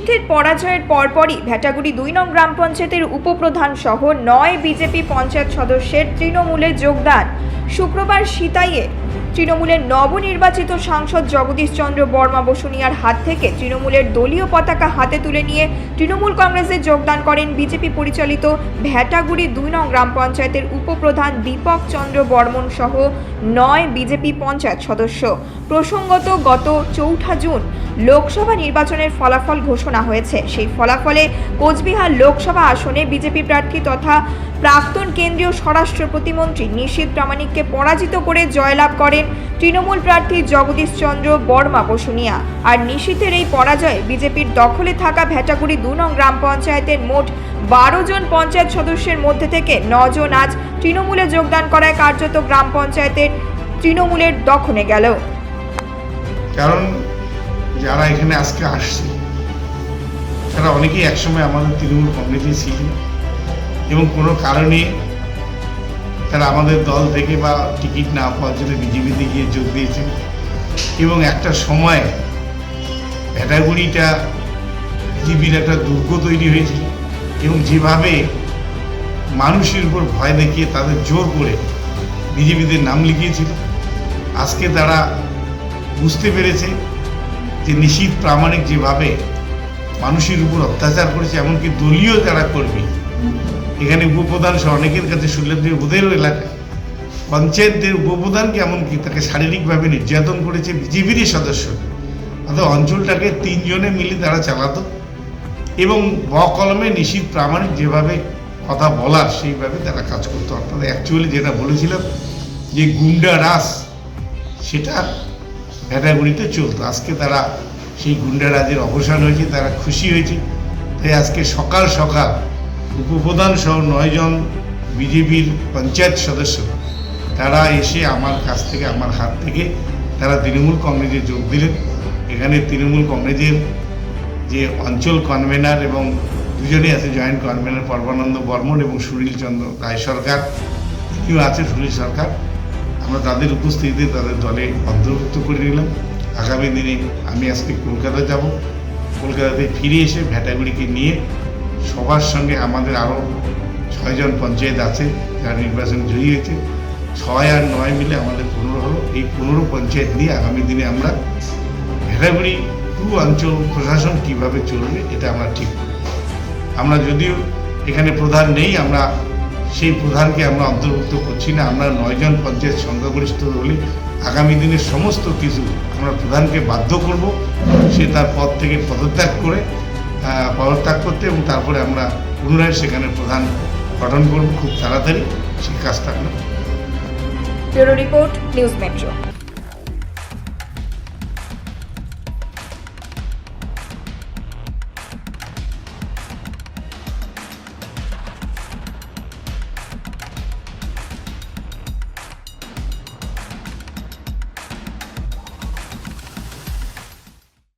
নিশীথের পরাজয়ের পরপরই ভেটাগুড়ি ২ নং গ্রাম পঞ্চায়েতের উপপ্রধান সহ ৯ বিজেপি পঞ্চায়েত সদস্যের তৃণমূলে যোগদান। শুক্রবার সিতাইয়ে তৃণমূলের নবনির্বাচিত সাংসদ জগদীশ চন্দ্র বর্মা বসুনিয়ার হাত থেকে তৃণমূলের দলীয় পতাকা হাতে তুলে নিয়ে তৃণমূল কংগ্রেসে যোগদান করেন বিজেপি পরিচালিত ভেটাগুড়ি ২ নং গ্রাম পঞ্চায়েতের উপপ্রধান দীপক চন্দ্র বর্মন সহ ৯ বিজেপি পঞ্চায়েত সদস্য। প্রসঙ্গত গত ৪ জুন লোকসভা নির্বাচনের ফলাফল ঘোষণা হয়েছে। সেই ফলাফলে কোচবিহার লোকসভা আসনে বিজেপি প্রার্থী তথা প্রাক্তন কেন্দ্রীয় স্বরাষ্ট্র প্রতিমন্ত্রী নিশীথ প্রামাণিককে পরাজিত করে জয়লাভ করেন তৃণমূল প্রার্থী জগদীশ চন্দ্র বর্মা বসুনিয়া। আর নিশীথের এই পরাজয়ে বিজেপির দখলে থাকা ভেটাগুড়ি ২ নং গ্রাম পঞ্চায়েতের মোট ১২ জন পঞ্চায়েত সদস্যের মধ্যে থেকে ৯ জন আজ তৃণমূলে যোগদান করায় কার্যত গ্রাম পঞ্চায়েতের তৃণমূলের দখলে গেল। কারণ যারা এখানে আজকে আসছে তারা অনেকেই একসময় আমাদের তৃণমূল কংগ্রেসে ছিল এবং কোনো কারণে তারা আমাদের দল থেকে বা টিকিট না পাওয়ার জন্য বিজেপিতে গিয়ে যোগ দিয়েছে এবং একটা সময় ভেটাগুড়িটা বিজেপির একটা দুর্গ তৈরি হয়েছিল এবং যেভাবে মানুষের উপর ভয় দেখিয়ে তাদের জোর করে বিজেপিতে নাম লিখিয়েছিল, আজকে তারা বুঝতে পেরেছে যে নিশীথ প্রামাণিক যেভাবে মানুষের উপর অত্যাচার করেছে, এমনকি দলীয় যারা কর্মী এখানে উপপ্রধান সহ অনেকের কাছে শুনলেন যে ওদের এলাকায় পঞ্চায়েতদের উপপ্রধানকে এমনকি তাকে শারীরিকভাবে নির্যাতন করেছে বিজেপিরই সদস্য। অর্থাৎ অঞ্চলটাকে ৩ জনে মিলে তারা চালাতো এবং বকলমে নিশীথ প্রামাণিক যেভাবে কথা বলার সেইভাবে তারা কাজ করতো। অর্থাৎ অ্যাকচুয়ালি যেটা বলেছিলাম যে গুন্ডা রাজ সেটা ভেটাগুড়িতে চলতো। আজকে তারা সেই গুন্ডারাজের অবসান হয়েছে, তারা খুশি হয়েছে। তাই আজকে সকাল সকাল উপপ্রধান সহ ৯ জন বিজেপির পঞ্চায়েত সদস্য তারা এসে আমার কাছ থেকে আমার হাত থেকে তারা তৃণমূল কংগ্রেসে যোগ দিলেন। এখানে তৃণমূল কংগ্রেসের যে অঞ্চল কনভেনার এবং দুজনেই আছে জয়েন্ট কনভেনার পরমানন্দ বর্মন এবং সুনীল চন্দ্র রায় সরকার, তিনিও আছে সুনীল সরকার। আমরা তাদের উপস্থিতিতে তাদের দলে অন্তর্ভুক্ত করে নিলাম। আগামী দিনে আমি আজকে কলকাতা যাব, কলকাতাতে ফিরে এসে ভেটাগুড়িকে নিয়ে সবার সঙ্গে আমাদের আরও ৬ জন পঞ্চায়েত আছে যারা নির্বাচন জয়ী হয়েছে, ৬ আর ৯ মিলে আমাদের ১৫ হলো। এই ১৫ পঞ্চায়েত নিয়ে আগামী দিনে আমরা ভেটাগুড়ি 2 অঞ্চল প্রশাসন কীভাবে চলবে এটা আমরা ঠিক করব। আমরা যদিও এখানে প্রধান নেই, আমরা সেই প্রধানকে আমরা অন্তর্ভুক্ত করছি না। আমরা ৯ জন পঞ্চায়েত সংখ্যাগরিষ্ঠ হলে আগামী দিনের সমস্ত কিছু আমরা প্রধানকে বাধ্য করব সে তার পদ থেকে পদত্যাগ করতে এবং তারপরে আমরা পুনরায় সেখানে প্রধান গঠন করব খুব তাড়াতাড়ি। সেই কাজটা আমরা। Bureau report, news metro.